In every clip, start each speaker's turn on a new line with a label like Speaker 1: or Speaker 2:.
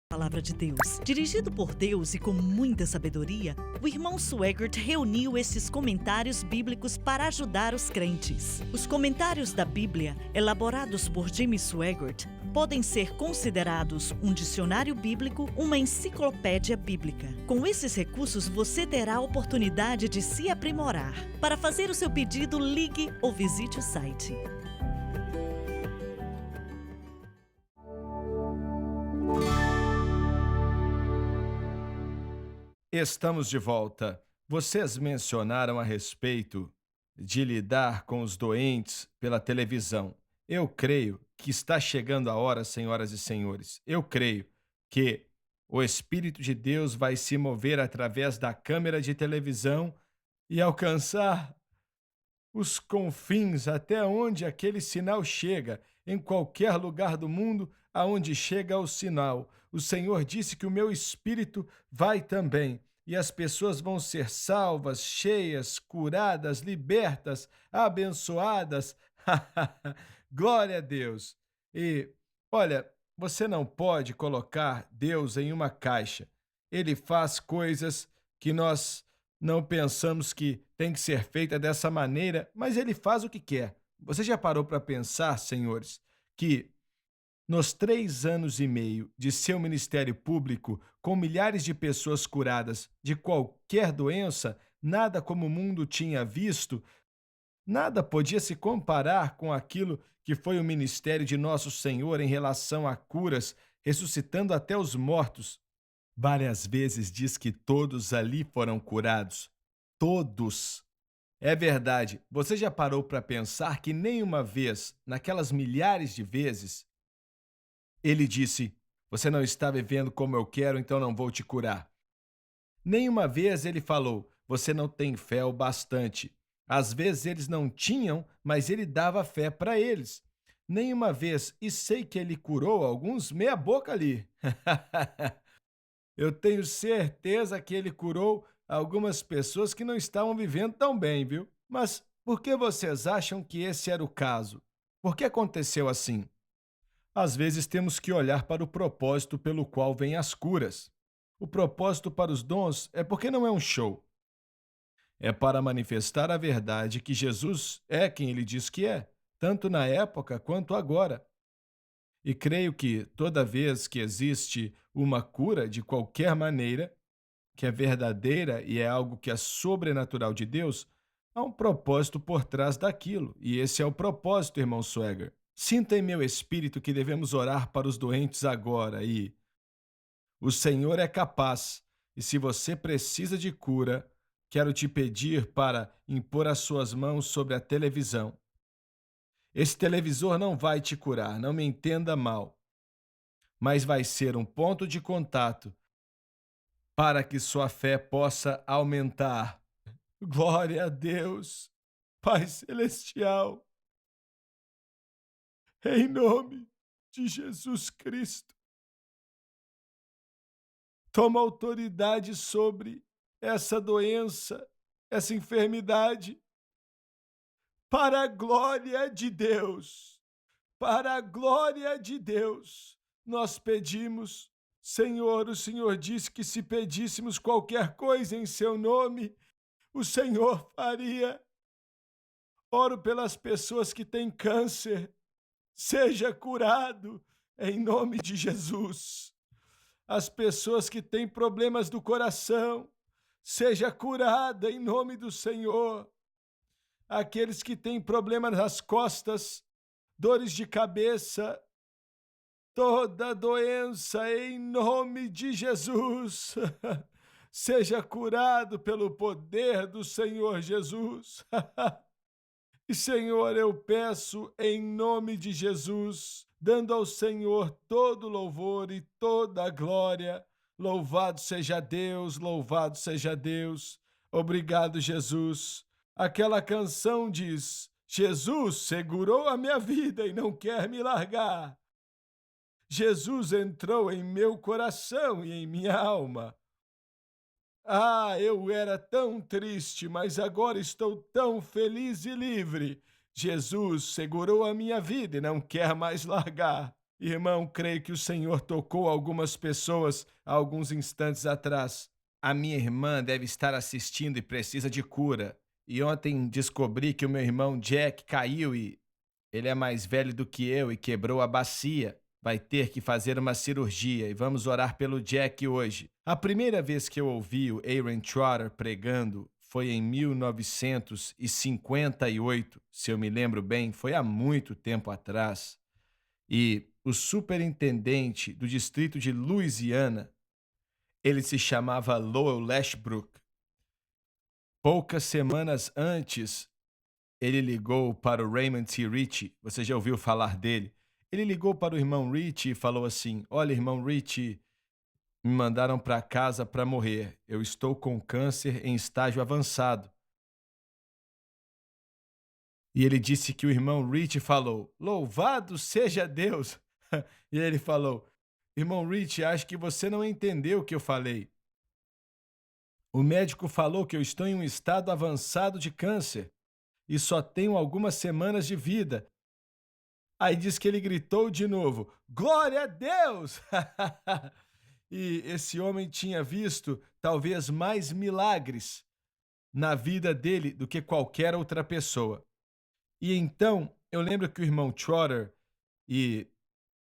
Speaker 1: Palavra de Deus. Dirigido por Deus e com muita sabedoria, o irmão Swaggart reuniu esses comentários bíblicos para ajudar os crentes. Os comentários da Bíblia, elaborados por James Swaggart, podem ser considerados um dicionário bíblico, uma enciclopédia bíblica. Com esses recursos, você terá a oportunidade de se aprimorar. Para fazer o seu pedido, ligue ou visite o site.
Speaker 2: Estamos de volta. Vocês mencionaram a respeito de lidar com os doentes pela televisão. Eu creio que está chegando a hora, senhoras e senhores. Eu creio que o Espírito de Deus vai se mover através da câmera de televisão e alcançar os confins até onde aquele sinal chega, em qualquer lugar do mundo aonde chega o sinal. O Senhor disse que o meu espírito vai também, e as pessoas vão ser salvas, cheias, curadas, libertas, abençoadas. Glória a Deus. E olha, você não pode colocar Deus em uma caixa. Ele faz coisas que nós não pensamos que tem que ser feita dessa maneira, mas ele faz o que quer. Você já parou para pensar, senhores, que nos 3 anos e meio de seu ministério público, com milhares de pessoas curadas de qualquer doença, nada como o mundo tinha visto, nada podia se comparar com aquilo que foi o ministério de nosso Senhor em relação a curas, ressuscitando até os mortos. Várias vezes diz que todos ali foram curados. Todos. É verdade. Você já parou para pensar que nenhuma vez, naquelas milhares de vezes, ele disse: Você não está vivendo como eu quero, então não vou te curar. Nenhuma vez ele falou: Você não tem fé o bastante. Às vezes eles não tinham, mas ele dava fé para eles. Nenhuma vez, e sei que ele curou alguns meia boca ali. Eu tenho certeza que ele curou algumas pessoas que não estavam vivendo tão bem, viu? Mas por que vocês acham que esse era o caso? Por que aconteceu assim? Às vezes temos que olhar para o propósito pelo qual vêm as curas. O propósito para os dons é porque não é um show. É para manifestar a verdade que Jesus é quem ele diz que é, tanto na época quanto agora. E creio que toda vez que existe uma cura de qualquer maneira, que é verdadeira e é algo que é sobrenatural de Deus, há um propósito por trás daquilo. E esse é o propósito, irmão Swagger. Sinta em meu espírito que devemos orar para os doentes agora e o Senhor é capaz. E se você precisa de cura, quero te pedir para impor as suas mãos sobre a televisão. Esse televisor não vai te curar, não me entenda mal, mas vai ser um ponto de contato para que sua fé possa aumentar. Glória a Deus, Pai Celestial, em nome de Jesus Cristo. Toma autoridade sobre essa doença, essa enfermidade, para a glória de Deus. Para a glória de Deus, nós pedimos, Senhor, o Senhor disse que se pedíssemos qualquer coisa em seu nome, o Senhor faria. Oro pelas pessoas que têm câncer, seja curado em nome de Jesus. As pessoas que têm problemas do coração, seja curada em nome do Senhor. Aqueles que têm problemas nas costas, dores de cabeça, toda doença em nome de Jesus, seja curado pelo poder do Senhor Jesus. E Senhor, eu peço em nome de Jesus, dando ao Senhor todo louvor e toda a glória. Louvado seja Deus, louvado seja Deus. Obrigado, Jesus. Aquela canção diz: Jesus segurou a minha vida e não quer me largar. Jesus entrou em meu coração e em minha alma. Ah, eu era tão triste, mas agora estou tão feliz e livre. Jesus segurou a minha vida e não quer mais largar. Irmão, creio que o Senhor tocou algumas pessoas há alguns instantes atrás. A minha irmã deve estar assistindo e precisa de cura. E ontem descobri que o meu irmão Jack caiu e ele é mais velho do que eu e quebrou a bacia. Vai ter que fazer uma cirurgia e vamos orar pelo Jack hoje. A primeira vez que eu ouvi o Aaron Trotter pregando foi em 1958, se eu me lembro bem, foi há muito tempo atrás. E o superintendente do distrito de Louisiana, ele se chamava Lowell Lashbrook. Poucas semanas antes, ele ligou para o Raymond T. Ritchie. Você já ouviu falar dele? Ele ligou para o irmão Ritchie e falou assim: Olha, irmão Ritchie, me mandaram para casa para morrer. Eu estou com câncer em estágio avançado. E ele disse que o irmão Ritchie falou: Louvado seja Deus! E ele falou: Irmão Ritchie, acho que você não entendeu o que eu falei. O médico falou que eu estou em um estado avançado de câncer e só tenho algumas semanas de vida. Aí diz que ele gritou de novo: Glória a Deus! E esse homem tinha visto talvez mais milagres na vida dele do que qualquer outra pessoa. E então eu lembro que o irmão Trotter e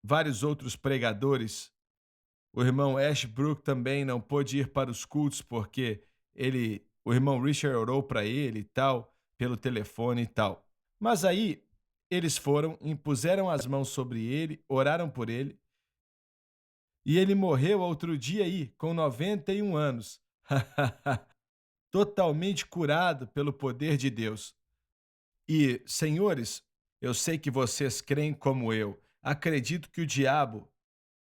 Speaker 2: vários outros pregadores, o irmão Ashbrook também não pôde ir para os cultos porque o irmão Richard orou para ele e tal, pelo telefone e tal. Mas aí eles foram, impuseram as mãos sobre ele, oraram por ele, e ele morreu outro dia aí, com 91 anos. Totalmente curado pelo poder de Deus. E, senhores, eu sei que vocês creem como eu. Acredito que o diabo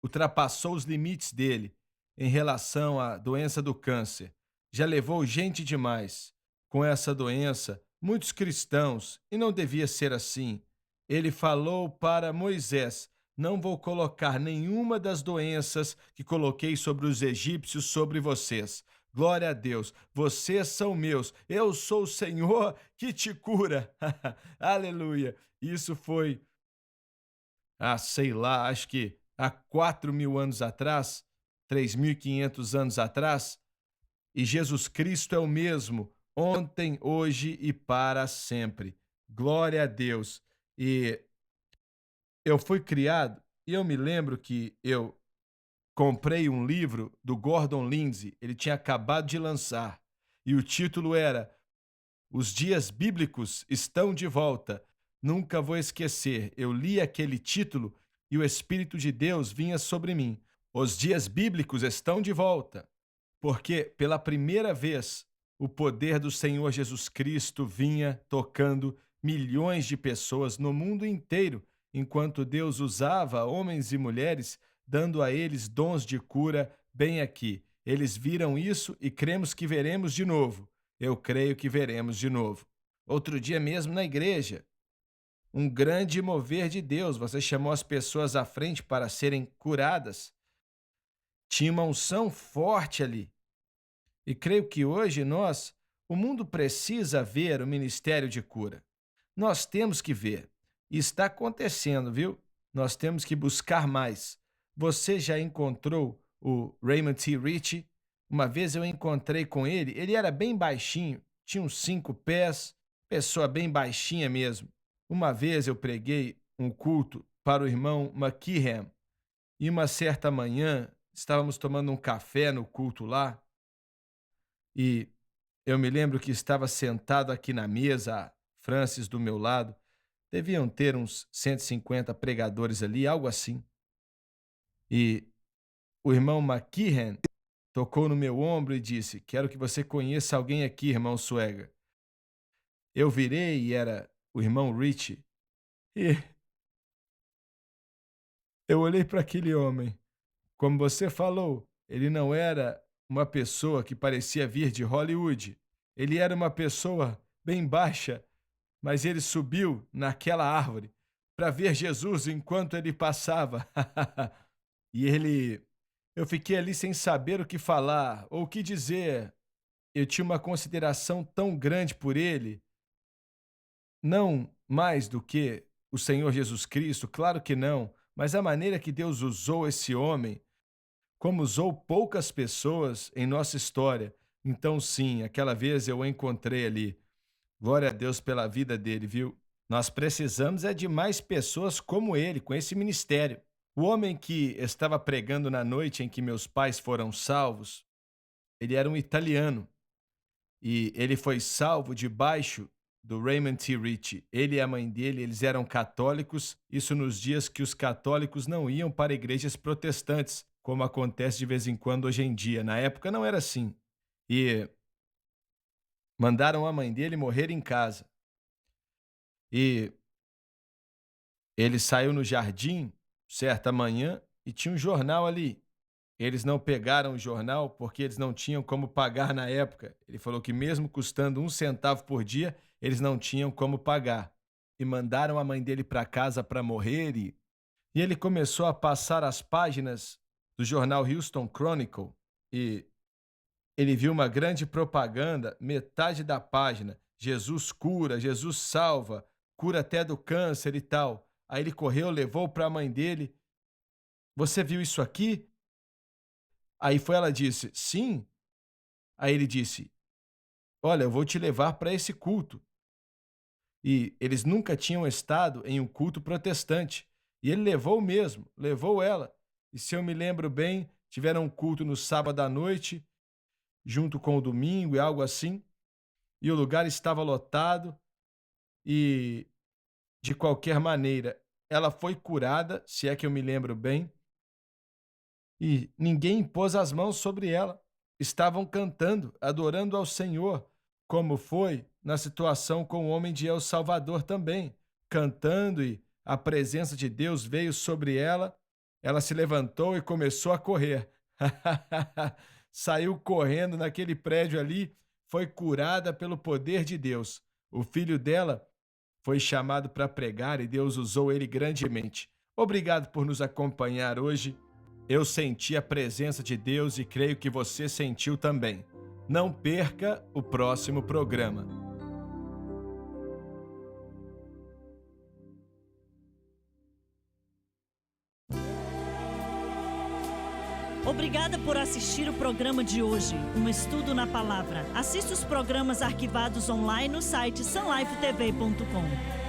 Speaker 2: ultrapassou os limites dele em relação à doença do câncer. Já levou gente demais com essa doença, muitos cristãos, e não devia ser assim. Ele falou para Moisés: Não vou colocar nenhuma das doenças que coloquei sobre os egípcios sobre vocês. Glória a Deus, vocês são meus, eu sou o Senhor que te cura. Aleluia. Isso foi, sei lá, acho que há 4.000 anos atrás, 3.500 anos atrás, e Jesus Cristo é o mesmo, ontem, hoje e para sempre. Glória a Deus. E eu fui criado, e eu me lembro que eu comprei um livro do Gordon Lindsay, ele tinha acabado de lançar, e o título era Os Dias Bíblicos Estão de Volta. Nunca vou esquecer, eu li aquele título e o Espírito de Deus vinha sobre mim. Os dias bíblicos estão de volta, porque pela primeira vez o poder do Senhor Jesus Cristo vinha tocando milhões de pessoas no mundo inteiro, enquanto Deus usava homens e mulheres, dando a eles dons de cura bem aqui. Eles viram isso e cremos que veremos de novo. Eu creio que veremos de novo. Outro dia mesmo na igreja, um grande mover de Deus. Você chamou as pessoas à frente para serem curadas. Tinha uma unção forte ali. E creio que hoje o mundo precisa ver o ministério de cura. Nós temos que ver. E está acontecendo, viu? Nós temos que buscar mais. Você já encontrou o Raymond T. Ritchie? Uma vez eu encontrei com ele. Ele era bem baixinho, tinha uns 5 pés, pessoa bem baixinha mesmo. Uma vez eu preguei um culto para o irmão McKehan e uma certa manhã estávamos tomando um café no culto lá e eu me lembro que estava sentado aqui na mesa, a Francis do meu lado, deviam ter uns 150 pregadores ali, algo assim. E o irmão McKehan tocou no meu ombro e disse: Quero que você conheça alguém aqui, irmão Swagger. Eu virei e era o irmão Ritchie. E eu olhei para aquele homem. Como você falou, ele não era uma pessoa que parecia vir de Hollywood. Ele era uma pessoa bem baixa, mas ele subiu naquela árvore para ver Jesus enquanto ele passava. E eu fiquei ali sem saber o que falar ou o que dizer. Eu tinha uma consideração tão grande por ele, não mais do que o Senhor Jesus Cristo, claro que não, mas a maneira que Deus usou esse homem, como usou poucas pessoas em nossa história. Então, sim, aquela vez eu o encontrei ali. Glória a Deus pela vida dele, viu? Nós precisamos é de mais pessoas como ele, com esse ministério. O homem que estava pregando na noite em que meus pais foram salvos, ele era um italiano e ele foi salvo debaixo do Raymond T. Ritchie. Ele e a mãe dele, eles eram católicos, isso nos dias que os católicos não iam para igrejas protestantes, como acontece de vez em quando hoje em dia. Na época não era assim. E mandaram a mãe dele morrer em casa. E ele saiu no jardim certa manhã e tinha um jornal ali. Eles não pegaram o jornal porque eles não tinham como pagar na época. Ele falou que mesmo custando 1 centavo por dia, eles não tinham como pagar. E mandaram a mãe dele para casa para morrer e ele começou a passar as páginas do jornal Houston Chronicle e ele viu uma grande propaganda, metade da página, Jesus cura, Jesus salva, cura até do câncer e tal. Aí ele correu, levou para a mãe dele. Você viu isso aqui? Aí ela disse, sim. Aí ele disse, olha, eu vou te levar para esse culto. E eles nunca tinham estado em um culto protestante. E ele levou mesmo, levou ela. E se eu me lembro bem, tiveram um culto no sábado à noite, junto com o domingo e algo assim. E o lugar estava lotado. E, de qualquer maneira, ela foi curada, se é que eu me lembro bem. E ninguém impôs as mãos sobre ela. Estavam cantando, adorando ao Senhor, como foi na situação com o homem de El Salvador também, cantando e a presença de Deus veio sobre ela. Ela se levantou e começou a correr. Saiu correndo naquele prédio ali, foi curada pelo poder de Deus. O filho dela foi chamado para pregar e Deus usou ele grandemente. Obrigado por nos acompanhar hoje. Eu senti a presença de Deus e creio que você sentiu também. Não perca o próximo programa.
Speaker 1: Obrigada por assistir o programa de hoje, um estudo na palavra. Assista os programas arquivados online no site sunlifetv.com.